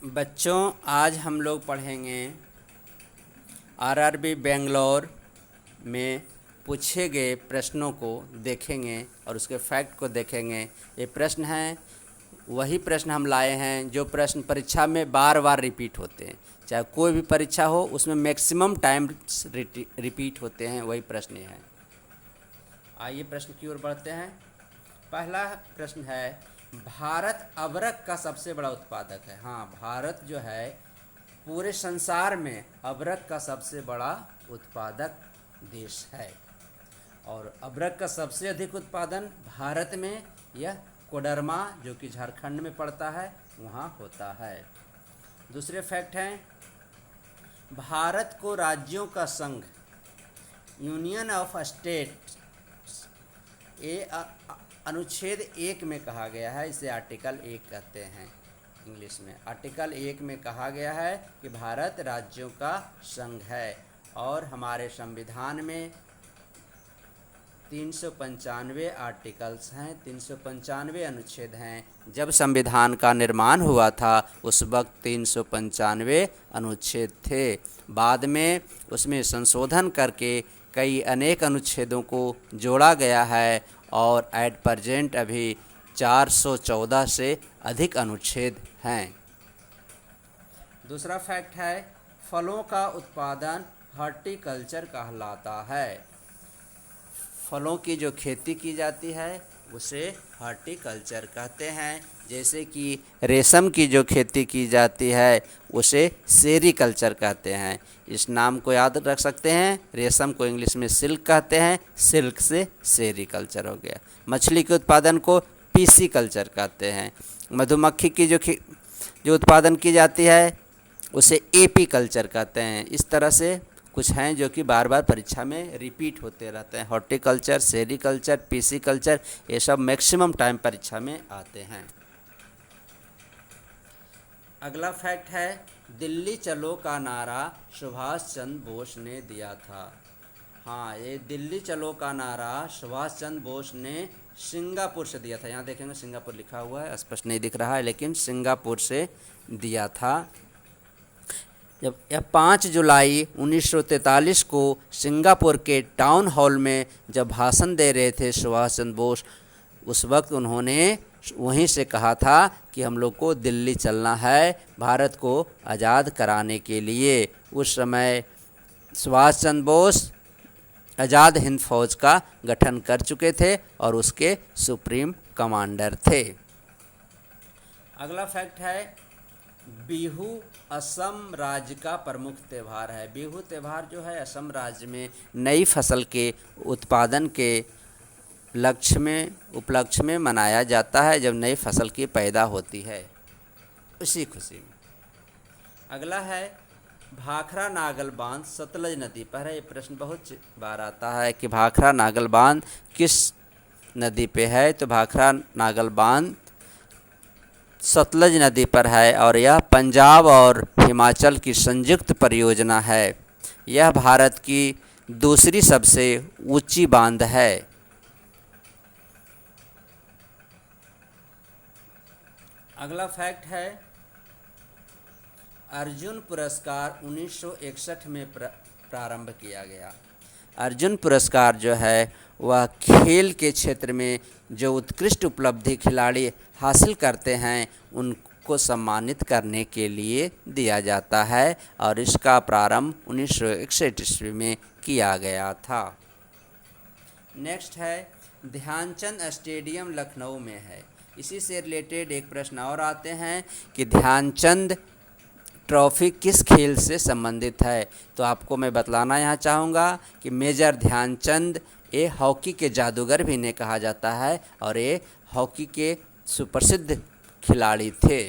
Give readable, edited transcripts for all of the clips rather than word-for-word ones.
बच्चों, आज हम लोग पढ़ेंगे आरआरबी बेंगलोर में पूछे गए प्रश्नों को देखेंगे और उसके फैक्ट को देखेंगे। ये प्रश्न हैं, वही प्रश्न हम लाए हैं जो प्रश्न परीक्षा में बार बार रिपीट होते हैं। चाहे कोई भी परीक्षा हो, उसमें मैक्सिमम टाइम रिपीट होते हैं, वही प्रश्न ये हैं। आइए प्रश्न की ओर बढ़ते हैं। पहला प्रश्न है, भारत अबरक का सबसे बड़ा उत्पादक है। हाँ, भारत जो है पूरे संसार में अबरक का सबसे बड़ा उत्पादक देश है और अबरक का सबसे अधिक उत्पादन भारत में यह कोडरमा, जो कि झारखंड में पड़ता है, वहाँ होता है। दूसरे फैक्ट हैं, भारत को राज्यों का संघ, यूनियन ऑफ स्टेट्स, ये अनुच्छेद 1 में कहा गया है। इसे आर्टिकल 1 कहते हैं इंग्लिश में। आर्टिकल 1 में कहा गया है कि भारत राज्यों का संघ है और हमारे संविधान में 395 आर्टिकल्स हैं, 395 अनुच्छेद हैं। जब संविधान का निर्माण हुआ था उस वक्त 395 अनुच्छेद थे। बाद में उसमें संशोधन करके कई अनेक अनुच्छेदों को जोड़ा गया है और एट प्रेजेंट अभी 414 से अधिक अनुच्छेद हैं। दूसरा फैक्ट है, फलों का उत्पादन हॉर्टिकल्चर कहलाता है। फलों की जो खेती की जाती है उसे हॉर्टिकल्चर कहते हैं। जैसे कि रेशम की जो खेती की जाती है उसे सेरीकल्चर कहते हैं। इस नाम को याद रख सकते हैं। रेशम को इंग्लिश में सिल्क कहते हैं, सिल्क से सेरीकल्चर हो गया। मछली के उत्पादन को पीसी कल्चर कहते हैं। मधुमक्खी की जो उत्पादन की जाती है उसे एपी कल्चर कहते हैं। इस तरह से कुछ हैं जो कि बार बार परीक्षा में रिपीट होते रहते हैं। हॉर्टिकल्चर, सेरीकल्चर, पीसी कल्चर, ये सब मैक्सिमम टाइम परीक्षा में आते हैं। अगला फैक्ट है, दिल्ली चलो का नारा सुभाष चंद्र बोस ने दिया था। हाँ, ये दिल्ली चलो का नारा सुभाष चंद्र बोस ने सिंगापुर से दिया था। यहाँ देखेंगे सिंगापुर लिखा हुआ है, स्पष्ट नहीं दिख रहा है, लेकिन सिंगापुर से दिया था। जब यह 5 जुलाई 1943 को सिंगापुर के टाउन हॉल में जब भाषण दे रहे थे सुभाष चंद्र बोस, उस वक्त उन्होंने वहीं से कहा था कि हम लोग को दिल्ली चलना है भारत को आज़ाद कराने के लिए। उस समय सुभाष चंद्र बोस आज़ाद हिंद फौज का गठन कर चुके थे और उसके सुप्रीम कमांडर थे। अगला फैक्ट है, बिहू असम राज्य का प्रमुख त्यौहार है। बिहू त्यौहार जो है असम राज्य में नई फसल के उत्पादन के उपलक्ष्य में मनाया जाता है, जब नई फसल की पैदा होती है, उसी खुशी में। अगला है, भाखरा नागल बांध सतलज नदी पर है। ये प्रश्न बहुत बार आता है कि भाखरा नागल बांध किस नदी पे है। तो भाखरा नागल बांध सतलज नदी पर है और यह पंजाब और हिमाचल की संयुक्त परियोजना है। यह भारत की दूसरी सबसे ऊंची बांध है। अगला फैक्ट है, अर्जुन पुरस्कार 1961 में प्रारंभ किया गया। अर्जुन पुरस्कार जो है वह खेल के क्षेत्र में जो उत्कृष्ट उपलब्धि खिलाड़ी हासिल करते हैं उनको सम्मानित करने के लिए दिया जाता है और इसका प्रारंभ 1961 ईस्वी में किया गया था। नेक्स्ट है, ध्यानचंद स्टेडियम लखनऊ में है। इसी से रिलेटेड एक प्रश्न और आते हैं कि ध्यानचंद ट्रॉफी किस खेल से संबंधित है। तो आपको मैं बतलाना यहाँ चाहूँगा कि मेजर ध्यानचंद ये हॉकी के जादूगर भी इन्हें कहा जाता है और ये हॉकी के सुप्रसिद्ध खिलाड़ी थे।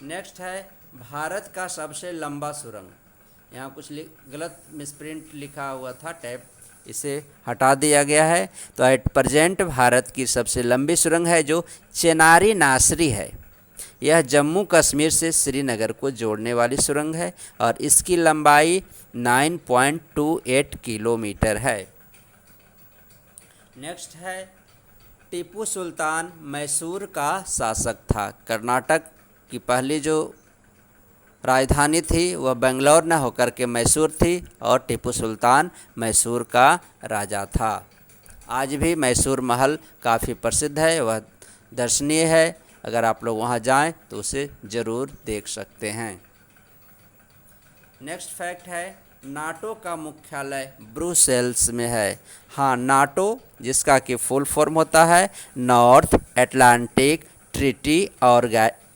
नेक्स्ट है, भारत का सबसे लंबा सुरंग। यहाँ कुछ गलत मिसप्रिंट लिखा हुआ था, टैब, इसे हटा दिया गया है। तो एट प्रेजेंट भारत की सबसे लंबी सुरंग है जो चेनारी नासरी है। यह जम्मू कश्मीर से श्रीनगर को जोड़ने वाली सुरंग है और इसकी लंबाई 9.28 किलोमीटर है। नेक्स्ट है, टीपू सुल्तान मैसूर का शासक था। कर्नाटक इसकी पहली जो राजधानी थी वह बेंगलोर न होकर के मैसूर थी और टीपू सुल्तान मैसूर का राजा था। आज भी मैसूर महल काफ़ी प्रसिद्ध है, वह दर्शनीय है। अगर आप लोग वहाँ जाएं तो उसे ज़रूर देख सकते हैं। नेक्स्ट फैक्ट है नाटो का मुख्यालय ब्रुसेल्स में है। हाँ, नाटो जिसका कि फुल फॉर्म होता है नॉर्थ एटलांटिक ट्रीटी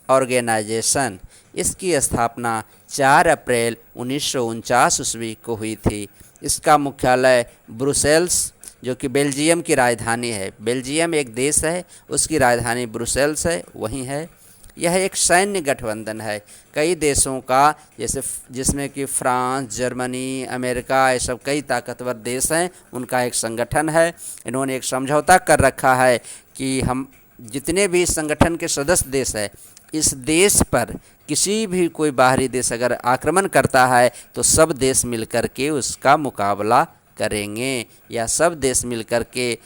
ऑर्गेनाइजेशन, इसकी स्थापना 4 अप्रैल 1949 ईस्वी को हुई थी। इसका मुख्यालय ब्रुसेल्स जो कि बेल्जियम की राजधानी है, बेल्जियम एक देश है, उसकी राजधानी ब्रुसेल्स है, वहीं है। यह एक सैन्य गठबंधन है कई देशों का, जैसे जिसमें कि फ्रांस, जर्मनी, अमेरिका, ये सब कई ताकतवर देश हैं, उनका एक संगठन है। इन्होंने एक समझौता कर रखा है कि हम जितने भी इस संगठन के सदस्य देश हैं, इस देश पर किसी भी कोई बाहरी देश अगर आक्रमण करता है तो सब देश मिलकर के उसका मुकाबला करेंगे, या सब देश मिलकर के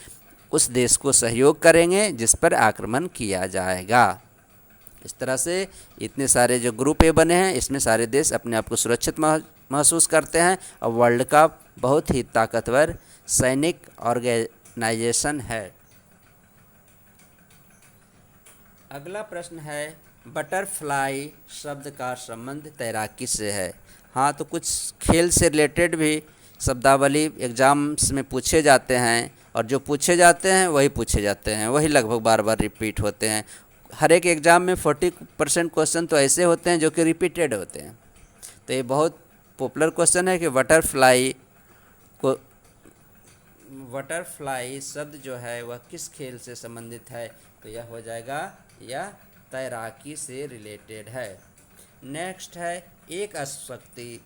उस देश को सहयोग करेंगे जिस पर आक्रमण किया जाएगा। इस तरह से इतने सारे जो ग्रुप ए बने हैं, इसमें सारे देश अपने आप को सुरक्षित महसूस करते हैं और वर्ल्ड का बहुत ही ताकतवर सैनिक ऑर्गेनाइजेशन है। अगला प्रश्न है बटरफ्लाई शब्द का संबंध तैराकी से है। हाँ, तो कुछ खेल से रिलेटेड भी शब्दावली एग्ज़ाम्स में पूछे जाते हैं, और जो पूछे जाते हैं वही पूछे जाते हैं, वही लगभग बार बार रिपीट होते हैं। हर एक एग्ज़ाम में 40% क्वेश्चन तो ऐसे होते हैं जो कि रिपीटेड होते हैं। तो ये बहुत पॉपुलर क्वेश्चन है कि बटरफ्लाई शब्द जो है वह किस खेल से संबंधित है, तो यह हो जाएगा यह तैराकी से रिलेटेड है। नेक्स्ट है एक अश्वशक्ति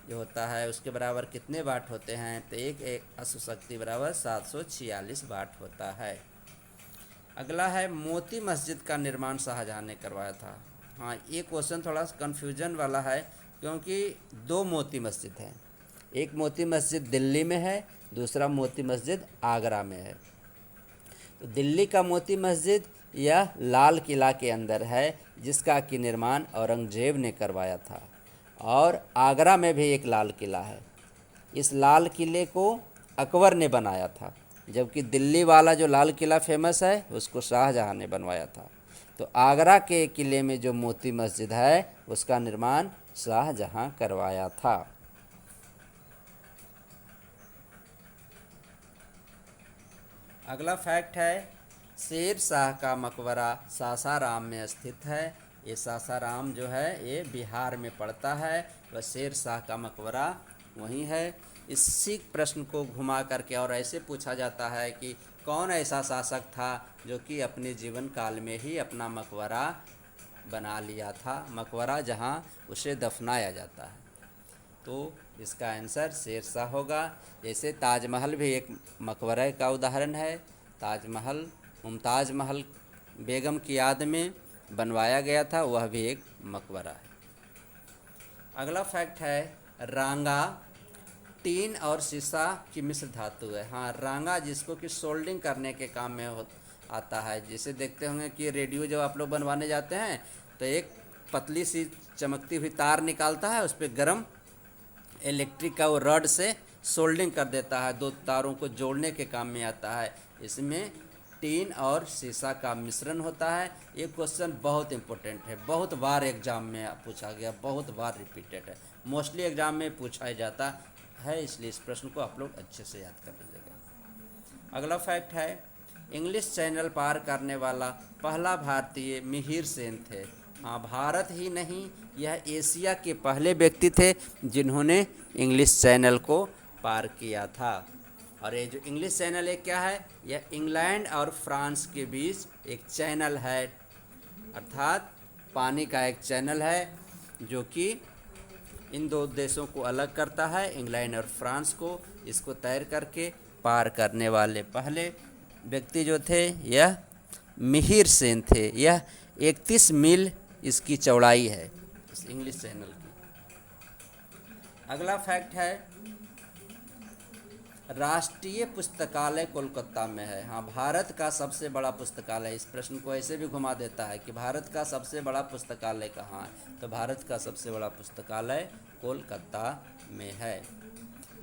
जो होता है उसके बराबर कितने वाट होते हैं, तो एक अश्वशक्ति बराबर 746 वाट होता है। अगला है मोती मस्जिद का निर्माण शाहजहां ने करवाया था। हाँ, ये क्वेश्चन थोड़ा कन्फ्यूजन वाला है क्योंकि 2 मोती मस्जिद हैं, एक मोती मस्जिद दिल्ली में है, दूसरा मोती मस्जिद आगरा में है। तो दिल्ली का मोती मस्जिद यह लाल किला के अंदर है जिसका कि निर्माण औरंगजेब ने करवाया था, और आगरा में भी एक लाल किला है, इस लाल किले को अकबर ने बनाया था, जबकि दिल्ली वाला जो लाल किला फेमस है उसको शाहजहां ने बनवाया था। तो आगरा के किले में जो मोती मस्जिद है उसका निर्माण शाहजहां करवाया था। अगला फैक्ट है शेर शाह का मकबरा सासाराम में स्थित है। ये सासाराम जो है ये बिहार में पड़ता है, वह शेर शाह का मकबरा वहीं है। इसी प्रश्न को घुमा करके और ऐसे पूछा जाता है कि कौन ऐसा शासक था जो कि अपने जीवन काल में ही अपना मकबरा बना लिया था, मकबरा जहां उसे दफनाया जाता है। तो इसका आंसर शेर शाह होगा। जैसे ताजमहल भी एक मकबरे का उदाहरण है, ताजमहल मुमताज़ महल बेगम की याद में बनवाया गया था, वह भी एक मकबरा है। अगला फैक्ट है रांगा टीन और शीशा की मिश्र धातु है। हाँ, रांगा जिसको कि सोल्डिंग करने के काम में आता है। जिसे देखते होंगे कि रेडियो जब आप लोग बनवाने जाते हैं तो एक पतली सी चमकती हुई तार निकालता है, उस पर गर्म इलेक्ट्रिक का वो रड से सोल्डिंग कर देता है, 2 तारों को जोड़ने के काम में आता है। इसमें टीन और शीशा का मिश्रण होता है। ये क्वेश्चन बहुत इंपॉर्टेंट है, बहुत बार एग्जाम में पूछा गया, बहुत बार रिपीटेड है, मोस्टली एग्जाम में पूछा जाता है, इसलिए इस प्रश्न को आप लोग अच्छे से याद कर लीजिएगा। अगला फैक्ट है इंग्लिश चैनल पार करने वाला पहला भारतीय मिहिर सेन थे। हाँ, भारत ही नहीं, यह एशिया के पहले व्यक्ति थे जिन्होंने इंग्लिश चैनल को पार किया था। और ये जो इंग्लिश चैनल है क्या है, यह इंग्लैंड और फ्रांस के बीच एक चैनल है, अर्थात पानी का एक चैनल है जो कि इन 2 देशों को अलग करता है, इंग्लैंड और फ्रांस को। इसको तैर करके पार करने वाले पहले व्यक्ति जो थे यह मिहिर सेन थे। यह 31 मील इसकी चौड़ाई है, इस इंग्लिश चैनल की। अगला फैक्ट है राष्ट्रीय पुस्तकालय कोलकाता में है। हाँ, भारत का सबसे बड़ा पुस्तकालय, इस प्रश्न को ऐसे भी घुमा देता है कि भारत का सबसे बड़ा पुस्तकालय कहाँ है, तो भारत का सबसे बड़ा पुस्तकालय कोलकाता में है,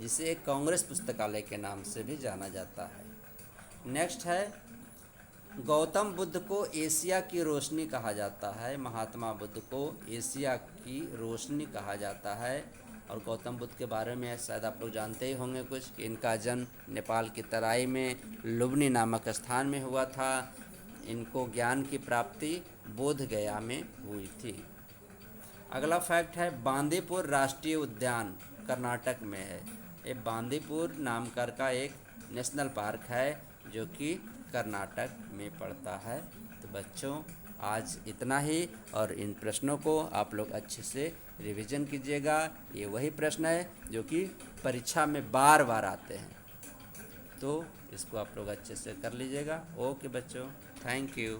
जिसे एक कांग्रेस पुस्तकालय के नाम से भी जाना जाता है। नेक्स्ट है, गौतम बुद्ध को एशिया की रोशनी कहा जाता है। महात्मा बुद्ध को एशिया की रोशनी कहा जाता है। और गौतम बुद्ध के बारे में शायद आप लोग जानते ही होंगे कुछ, कि इनका जन्म नेपाल की तराई में लुम्बिनी नामक स्थान में हुआ था। इनको ज्ञान की प्राप्ति बोध गया में हुई थी। अगला फैक्ट है, बांदीपुर राष्ट्रीय उद्यान कर्नाटक में है। ये बांदीपुर नामकर का एक नेशनल पार्क है जो कि कर्नाटक में पड़ता है। तो बच्चों, आज इतना ही, और इन प्रश्नों को आप लोग अच्छे से रिवीजन कीजिएगा। ये वही प्रश्न है जो कि परीक्षा में बार बार आते हैं, तो इसको आप लोग अच्छे से कर लीजिएगा। ओके बच्चों, थैंक यू।